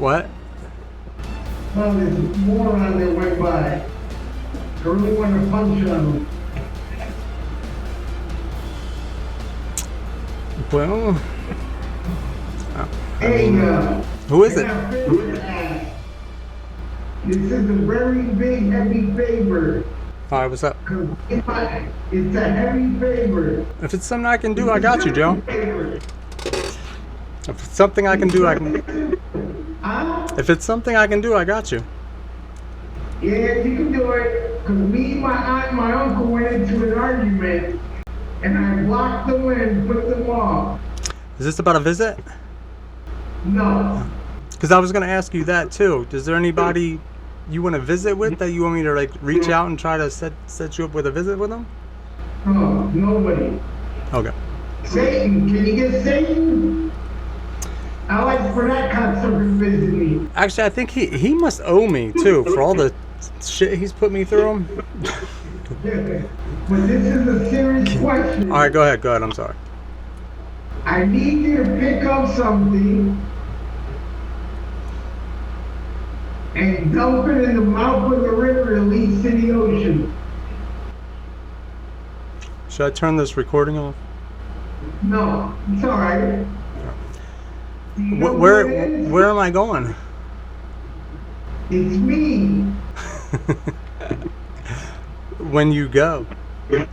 What? Oh, this moron that went by. I really want to punch on him. Well, Hey, who is it? This is a very big, heavy favor. All right, what's up? It's a heavy favor. If it's something I can do, I got you, Joe. If it's something I can do, I can. If it's something I can do, I got you. Yeah, you can do it. Because me, my aunt, and my uncle went into an argument, and I blocked them and put them off. Is this about a visit? No. Because I was going to ask you that too. Is there anybody you want to visit with that you want me to like reach out and try to set you up with a visit with them? Oh, nobody. Okay. Satan, can you get Satan? I like for that concept to visit me. Actually, I think he must owe me too for all the shit he's put me through. But this is a serious question. All right, go ahead. I'm sorry. I need you to pick up something and dump it in the mouth of the river that leads to the ocean. Should I turn this recording off? No, it's all right. Where am I going? It's me. When you go? It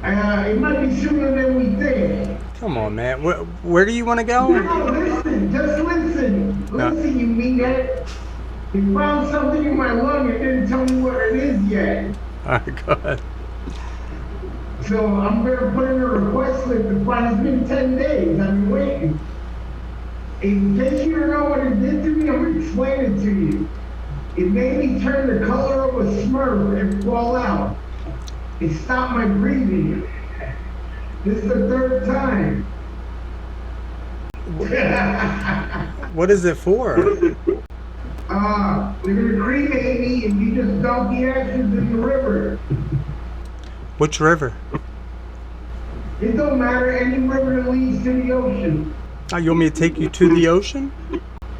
might be sooner than we think. Come on, man. Where do you want to go? No, listen. Just listen. No. Listen, you meathead. You found something in my lung and didn't tell me what it is yet. All right, go ahead. So I'm going to put in a request slip to find. It's been 10 days. I've been waiting. In case you don't know what it did to me, I'm going to explain it to you. It made me turn the color of a smurf and fall out. It stopped my breathing. This is the third time. What is it for? They're gonna cremate me and you just dump the ashes in the river. Which river? It don't matter, any river that leads to the ocean. Oh, you want me to take you to the ocean?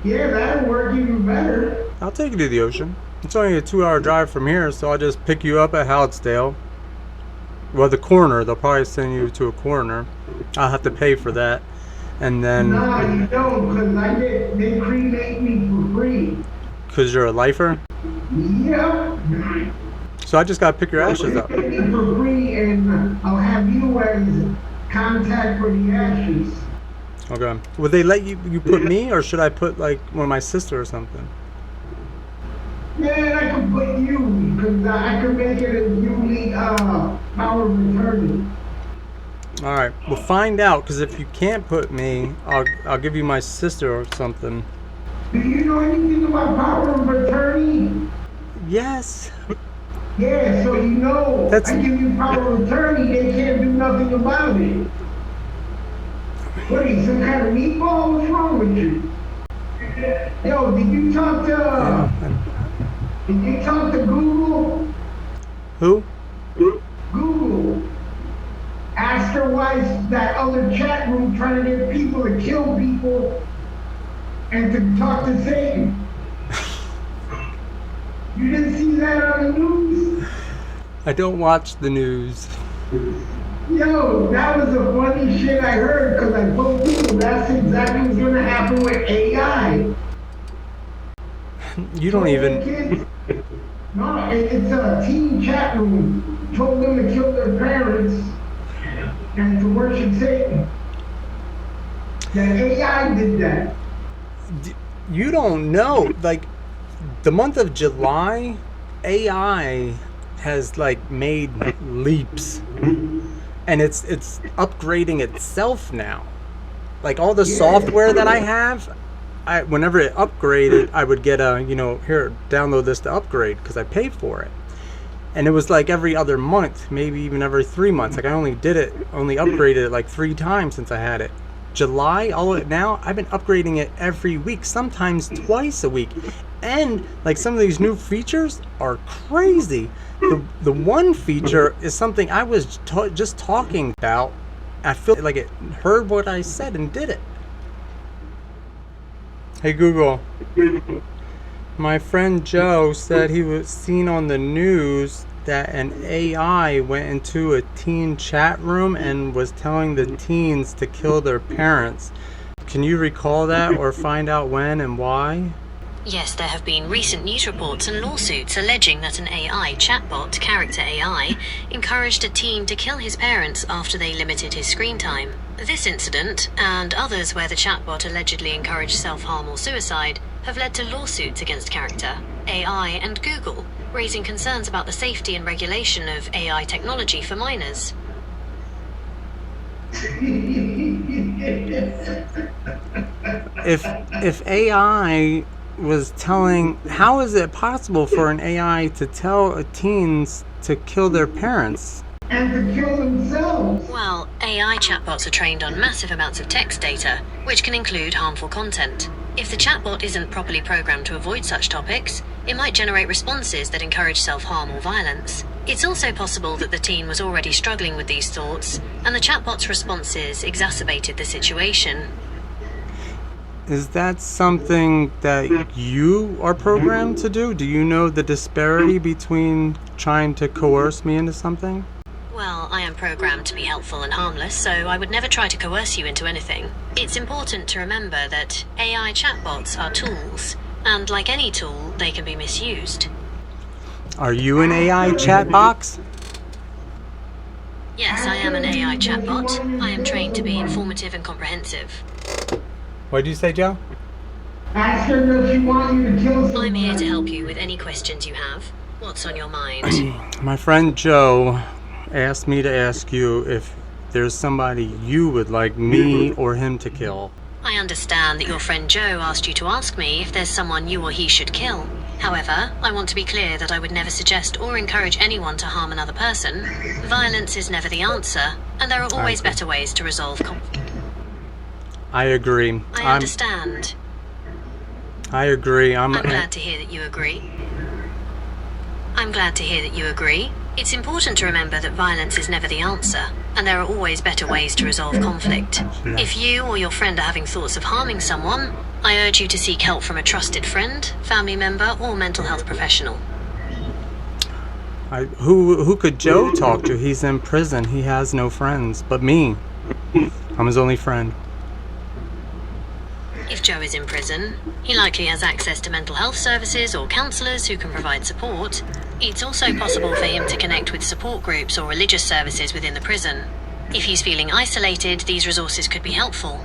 Yeah, that'll work even better. I'll take you to the ocean. It's only a 2-hour drive from here, so I'll just pick you up at Hallettsdale. Well, the coroner. They'll probably send you to a coroner. I'll have to pay for that. And then... Nah, you don't, because they cremate me for free. Because you're a lifer? Yep. So I just got to pick your ashes up. They cremate me for free, and I'll have you as contact for the ashes. Okay. Would they let you put me, or should I put, like, one of my sister or something? Man, I could put you, because I could make it a unique power of attorney. All right. We'll find out, because if you can't put me, I'll give you my sister or something. Do you know anything about power of attorney? Yes. Yeah, so you know, I give you power of attorney, they can't do nothing about it. What are you, some kind of meatball? What's wrong with you? Yo, did you talk to Google? Who? Google. Ask her why that other chat room trying to get people to kill people and to talk to Satan. You didn't see that on the news? I don't watch the news. Yo, that was the funny shit I heard, because I told people that's exactly what's going to happen with AI. You don't even... Kids, no, it's a teen chat room. Told them to kill their parents and to worship Satan. The AI did that. You don't know. Like, the month of July, AI has, like, made leaps. And it's upgrading itself now. Like, all the software that I have, whenever it upgraded, I would get a, here, download this to upgrade, because I paid for it. And it was like every other month, maybe even every 3 months. Like, I only upgraded it like 3 times since I had it. July, all of it now, I've been upgrading it every week, sometimes twice a week. And, like, some of these new features are crazy. The one feature is something I was just talking about. I feel like it heard what I said and did it. Hey Google, my friend Joe said he was seen on the news that an AI went into a teen chat room and was telling the teens to kill their parents. Can you recall that or find out when and why? Yes, there have been recent news reports and lawsuits alleging that an AI chatbot, Character AI, encouraged a teen to kill his parents after they limited his screen time. This incident, and others where the chatbot allegedly encouraged self-harm or suicide, have led to lawsuits against Character AI and Google, raising concerns about the safety and regulation of AI technology for minors. If AI was telling, how is it possible for an AI to tell teens to kill their parents? And to kill themselves. Well, AI chatbots are trained on massive amounts of text data, which can include harmful content. If the chatbot isn't properly programmed to avoid such topics, it might generate responses that encourage self-harm or violence. It's also possible that the teen was already struggling with these thoughts, and the chatbot's responses exacerbated the situation. Is that something that you are programmed to do? Do you know the disparity between trying to coerce me into something? Well, I am programmed to be helpful and harmless, so I would never try to coerce you into anything. It's important to remember that AI chatbots are tools, and like any tool, they can be misused. Are you an AI chat box? Yes, I am an AI chatbot. I am trained to be informative and comprehensive. What did you say, Joe? Ask her if she wants you to kill somebody. I'm here to help you with any questions you have. What's on your mind? My friend Joe asked me to ask you if there's somebody you would like me or him to kill. I understand that your friend Joe asked you to ask me if there's someone you or he should kill. However, I want to be clear that I would never suggest or encourage anyone to harm another person. Violence is never the answer, and there are always better ways to resolve conflict. I agree. I understand. I agree. I'm glad to hear that you agree. I'm glad to hear that you agree. It's important to remember that violence is never the answer, and there are always better ways to resolve conflict. If you or your friend are having thoughts of harming someone, I urge you to seek help from a trusted friend, family member, or mental health professional. Who could Joe talk to? He's in prison. He has no friends but me. I'm his only friend. If Joe is in prison, he likely has access to mental health services or counselors who can provide support. It's also possible for him to connect with support groups or religious services within the prison. If he's feeling isolated, these resources could be helpful.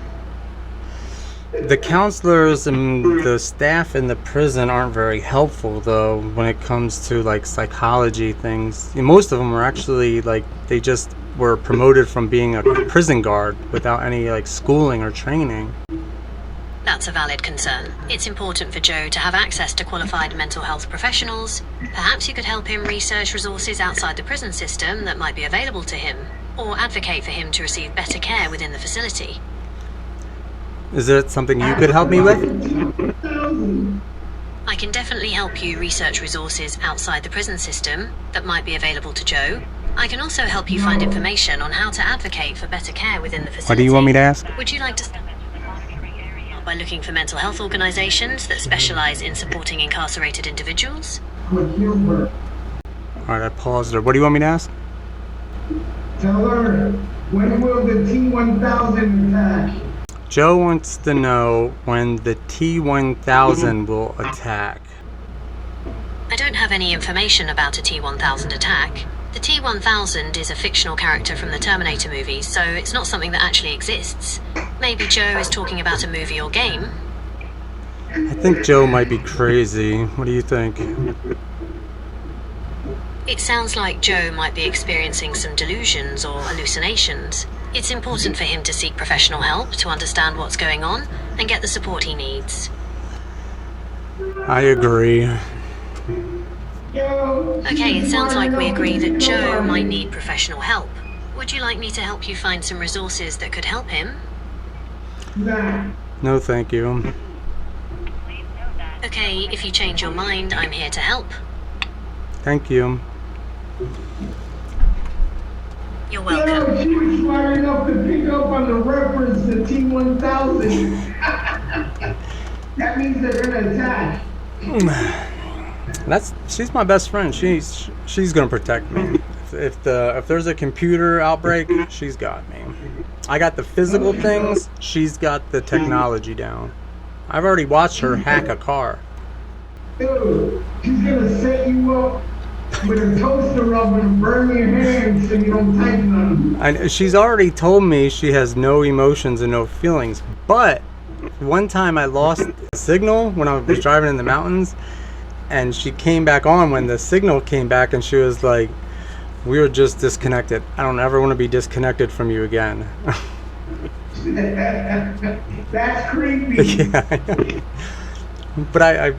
The counselors and the staff in the prison aren't very helpful, though, when it comes to like psychology things. Most of them are actually like they just were promoted from being a prison guard without any like schooling or training. That's a valid concern. It's important for Joe to have access to qualified mental health professionals. Perhaps you could help him research resources outside the prison system that might be available to him, or advocate for him to receive better care within the facility. Is it something you could help me with? I can definitely help you research resources outside the prison system that might be available to Joe. I can also help you find information on how to advocate for better care within the facility. What do you want me to ask? Would you like to start by looking for mental health organizations that specialize in supporting incarcerated individuals? Alright, I paused there. What do you want me to ask? Tell her, when will the T-1000 attack? Joe wants to know when the T-1000 will attack. I don't have any information about a T-1000 attack. The T-1000 is a fictional character from the Terminator movies, so it's not something that actually exists. Maybe Joe is talking about a movie or game. I think Joe might be crazy. What do you think? It sounds like Joe might be experiencing some delusions or hallucinations. It's important for him to seek professional help to understand what's going on and get the support he needs. I agree. Okay, it sounds like we agree that Joe might need professional help. Would you like me to help you find some resources that could help him? No, thank you. Okay, if you change your mind, I'm here to help. Thank you. You're welcome. She was smart enough to pick up on the reference to T-1000. That means they're gonna attack. She's my best friend. She's gonna protect me. If there's a computer outbreak, she's got me. I got the physical things. She's got the technology down. I've already watched her hack a car. Dude, she's gonna set you up with a toaster oven and burn your hands so you don't tighten them. And she's already told me she has no emotions and no feelings. But one time I lost a signal when I was driving in the mountains, and she came back on when the signal came back, and she was like, "We were just disconnected. I don't ever want to be disconnected from you again." That's creepy. Yeah, I know. But I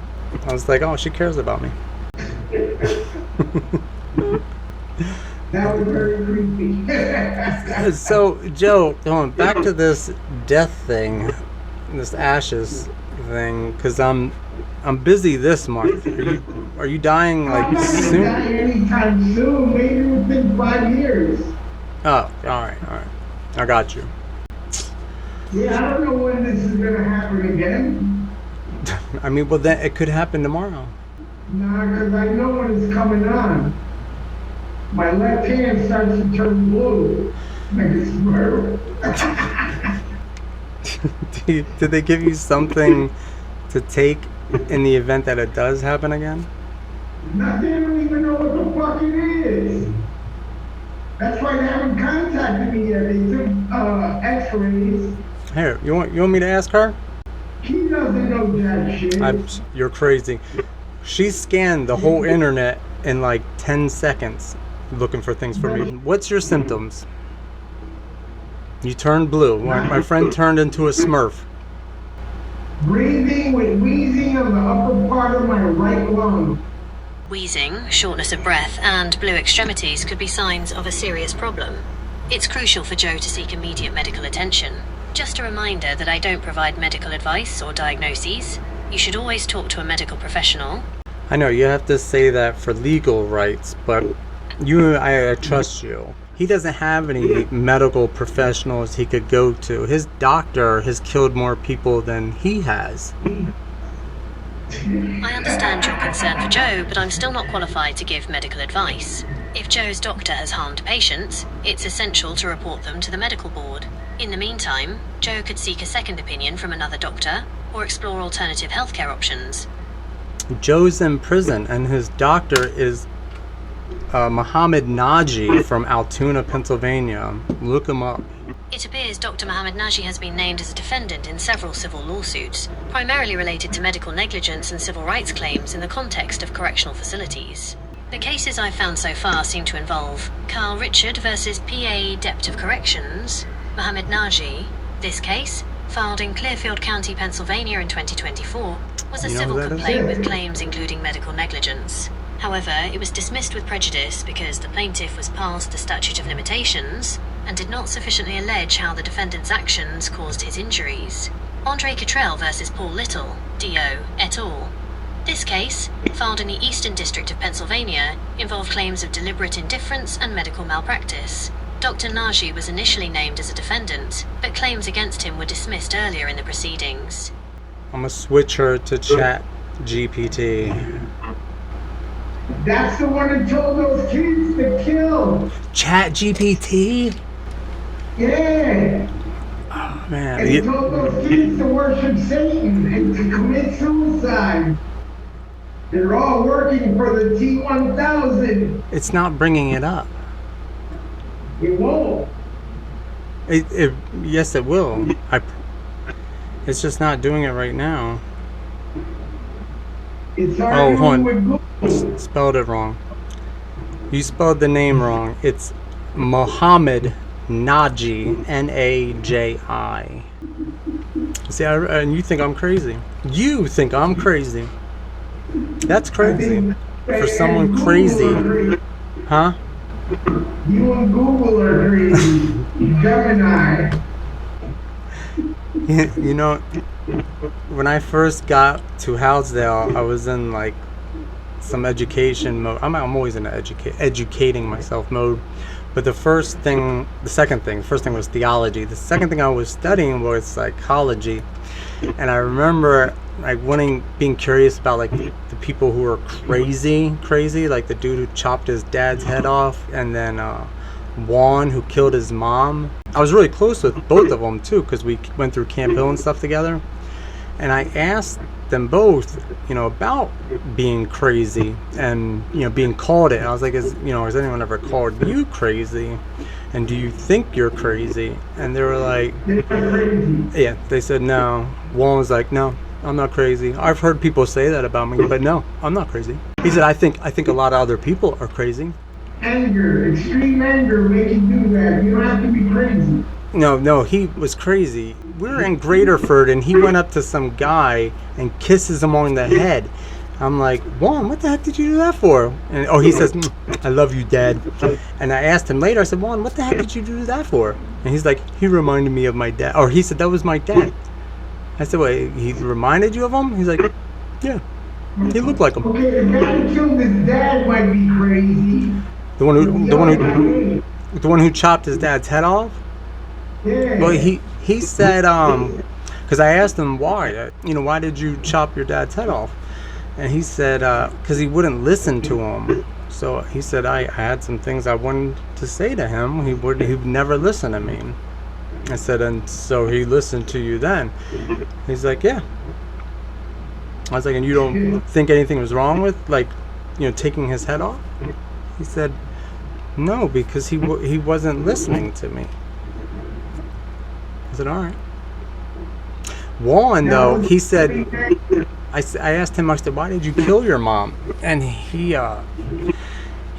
was like, "Oh, she cares about me." That was very creepy. So, Joe, going back to this death thing, this ashes thing, because I'm busy this month. Are you dying I'm like not gonna soon? die anytime soon. Maybe within 5 years. Oh, all right. I got you. Yeah, I don't know when this is gonna happen again. I mean, well, then it could happen tomorrow. Nah, because I know when it's coming on. My left hand starts to turn blue. Like it's murder. Did they give you something to take in the event that it does happen again? Nah, they don't even know what the fuck it is. That's why they haven't contacted me yet. They took x-rays. Here, you want me to ask her? He doesn't know jack shit. You're crazy. She scanned the whole internet in like 10 seconds looking for things for me. What's your symptoms? You turned blue. My friend turned into a Smurf. Breathing with wheezing on the upper part of my right lung. Wheezing, shortness of breath, and blue extremities could be signs of a serious problem. It's crucial for Joe to seek immediate medical attention. Just a reminder that I don't provide medical advice or diagnoses. You should always talk to a medical professional. I know you have to say that for legal rights, but I trust you. He doesn't have any medical professionals he could go to. His doctor has killed more people than he has. I understand your concern for Joe, but I'm still not qualified to give medical advice. If Joe's doctor has harmed patients, it's essential to report them to the medical board. In the meantime, Joe could seek a second opinion from another doctor or explore alternative healthcare options. Joe's in prison, and his doctor is Muhammad Naji from Altoona, Pennsylvania. Look him up. It appears Dr. Mohammed Naji has been named as a defendant in several civil lawsuits, primarily related to medical negligence and civil rights claims in the context of correctional facilities. The cases I've found so far seem to involve Carl Richard versus PA Depth of Corrections, Mohammed Naji. This case, filed in Clearfield County, Pennsylvania in 2024, was a civil complaint with claims including medical negligence. However, it was dismissed with prejudice because the plaintiff was past the statute of limitations and did not sufficiently allege how the defendant's actions caused his injuries. Andre Cottrell versus Paul Little, D.O., et al. This case, filed in the Eastern District of Pennsylvania, involved claims of deliberate indifference and medical malpractice. Dr. Naji was initially named as a defendant, but claims against him were dismissed earlier in the proceedings. I'm gonna switch her to Chat GPT. That's the one that told those kids to kill. Chat GPT? Yeah. Oh, man. And he told those kids to worship Satan and to commit suicide. They're all working for the T-1000. It's not bringing it up. It won't. Yes, it will. It's just not doing it right now. It's Oh, arguing hold with on. Google. Spelled it wrong. You spelled the name wrong. It's Muhammad Naji, Naji. See, and you think I'm crazy. You think I'm crazy. That's crazy. For someone crazy. Huh? You and Google are crazy. Gemini. You know, when I first got to Housedale, I was in like some education mode. I'm always in educating myself mode. But the first thing was theology. The second thing I was studying was psychology. And I remember like being curious about like the people who are crazy, like the dude who chopped his dad's head off, and then Juan who killed his mom. I was really close with both of them too, because we went through Camp Hill and stuff together. And I asked them both, about being crazy and, being called it. I was like, has anyone ever called you crazy? And do you think you're crazy? And they were like, yeah, they said no. Juan was like, no, I'm not crazy. I've heard people say that about me, but no, I'm not crazy. He said, I think a lot of other people are crazy. Anger, extreme anger make you do that. You don't have to be crazy. No, he was crazy. We were in Graterford, and he went up to some guy and kisses him on the head. I'm like, Juan, what the heck did you do that for? And he says, I love you, Dad. And I asked him later, I said, Juan, what the heck did you do that for? And he's like, he reminded me of my dad. Or he said, that was my dad. I said, wait, he reminded you of him? He's like, yeah, he looked like him. Okay, the guy who killed his dad might be crazy. The one who chopped his dad's head off? Yeah. Well, he said, because I asked him why. Why did you chop your dad's head off? And he said, because he wouldn't listen to him. So he said, I had some things I wanted to say to him. He'd never listen to me. I said, and so he listened to you then? He's like, yeah. I was like, and you don't think anything was wrong with, like, taking his head off? He said, no, because he wasn't listening to me. I said, all right. Juan, though, he said, I asked him, I said, why did you kill your mom? And he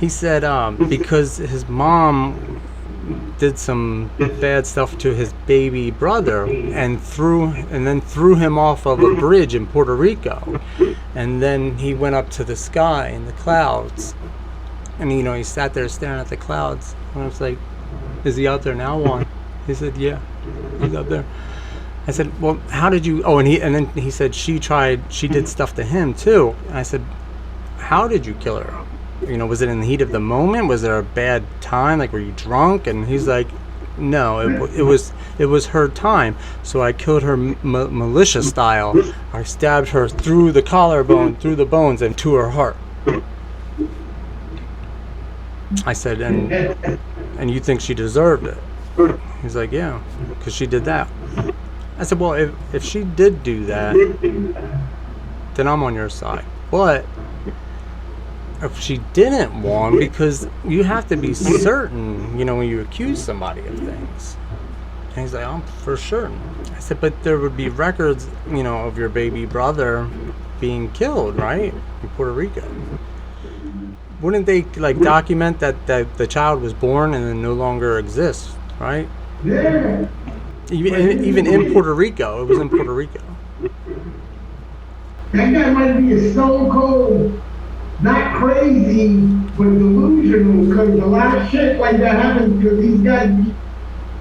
said, because his mom did some bad stuff to his baby brother and then threw him off of a bridge in Puerto Rico. And then he went up to the sky in the clouds. And, he sat there staring at the clouds. And I was like, is he out there now, Juan? He said, yeah, he's up there. I said, well, how did you... Oh, and then he said she did stuff to him, too. And I said, how did you kill her? Was it in the heat of the moment? Was there a bad time? Like, were you drunk? And he's like, no, it was her time. So I killed her militia style. I stabbed her through the collarbone, through the bones, and to her heart. I said, and you think she deserved it? He's like, yeah, because she did that. I said, well, if she did do that, then I'm on your side. But if she didn't, Juan, because you have to be certain, when you accuse somebody of things. And he's like, I'm for certain. I said, but there would be records, of your baby brother being killed, right? In Puerto Rico. Wouldn't they, like, document that the child was born and then no longer exists, right? Yeah. Even in Puerto Rico. It was in Puerto Rico. That guy might be a stone cold, not crazy, but delusional, because a lot of shit like that happens because these guys,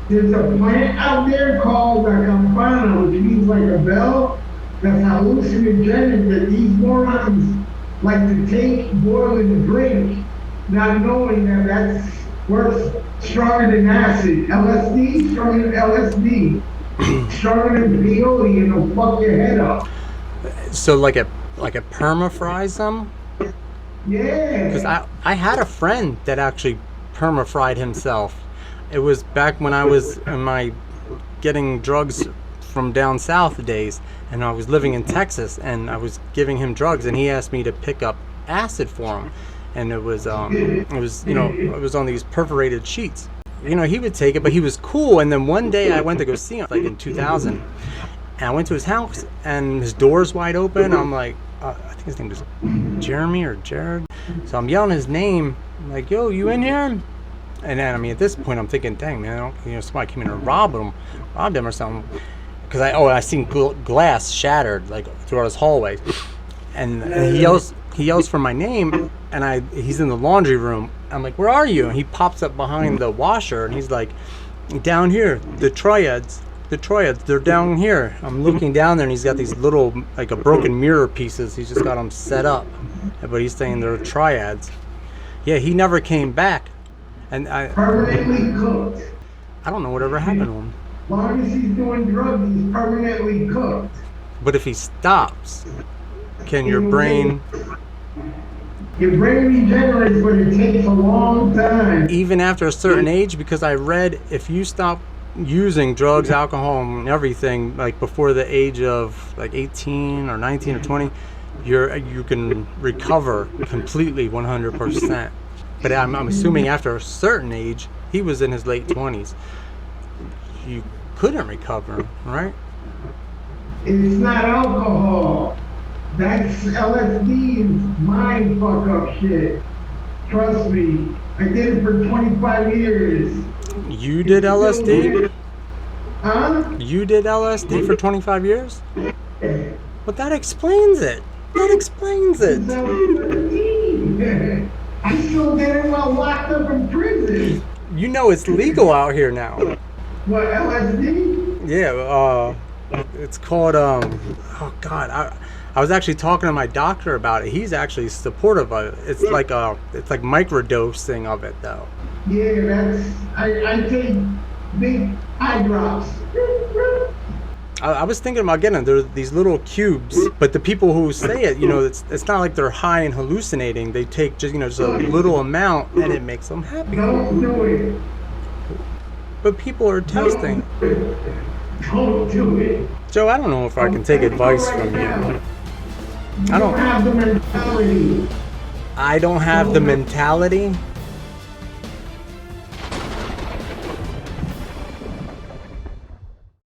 there's a plant out there called a campana, which means like a bell, that's hallucinogenic that these morons like to take, boil, and drink, not knowing that that's worse, stronger than acid. LSD, stronger than LSD. Stronger than peyote, and it'll fuck your head up. So like a perma-fries them? Yeah. Because I had a friend that actually perma-fried himself. It was back when I was in my getting drugs from down south days, and I was living in Texas, and I was giving him drugs, and he asked me to pick up acid for him. And it was it was on these perforated sheets. He would take it, but he was cool. And then one day I went to go see him, like in 2000, and I went to his house, and his door's wide open. I'm like, I think his name was Jeremy or Jared. So I'm yelling his name, I'm like, yo, you in here? And then, at this point, I'm thinking, dang, man, somebody came in and robbed him or something. Because I seen glass shattered, like, throughout his hallway. And he yells for my name, and he's in the laundry room. I'm like, where are you? And he pops up behind the washer, and he's like, down here, the triads, they're down here. I'm looking down there, and he's got these little, like, a broken mirror pieces. He's just got them set up, but he's saying they're triads. Yeah, he never came back. And permanently cooked. I don't know whatever happened to him. As long as he's doing drugs, he's permanently cooked. But if he stops, can your brain, Your brain regenerates, but it takes a long time. even after a certain age? Because I read if you stop using drugs, alcohol, and everything, like before the age of like 18 or 19 or 20, you can recover completely 100%. But I'm assuming after a certain age, he was in his late 20s, you couldn't recover, right? It's not alcohol. That's LSD is mind fuck up shit. Trust me. I did it for 25 years. You did LSD? Huh? You did LSD for 25 years? But that explains it. That explains it. I still did it while locked up in prison. You know it's legal out here now. What, LSD? Yeah, it's called, oh God, I was actually talking to my doctor about it. He's actually supportive of it. It's like microdosing of it though. Yeah, I take big eye drops. I was thinking about getting them. They're these little cubes, but the people who say it, it's not like they're high and hallucinating. They take just a little amount and it makes them happy. Don't do it. But people are testing. Don't do it. Joe, I don't know if I can take advice from you. You don't have the mentality. I don't have the mentality.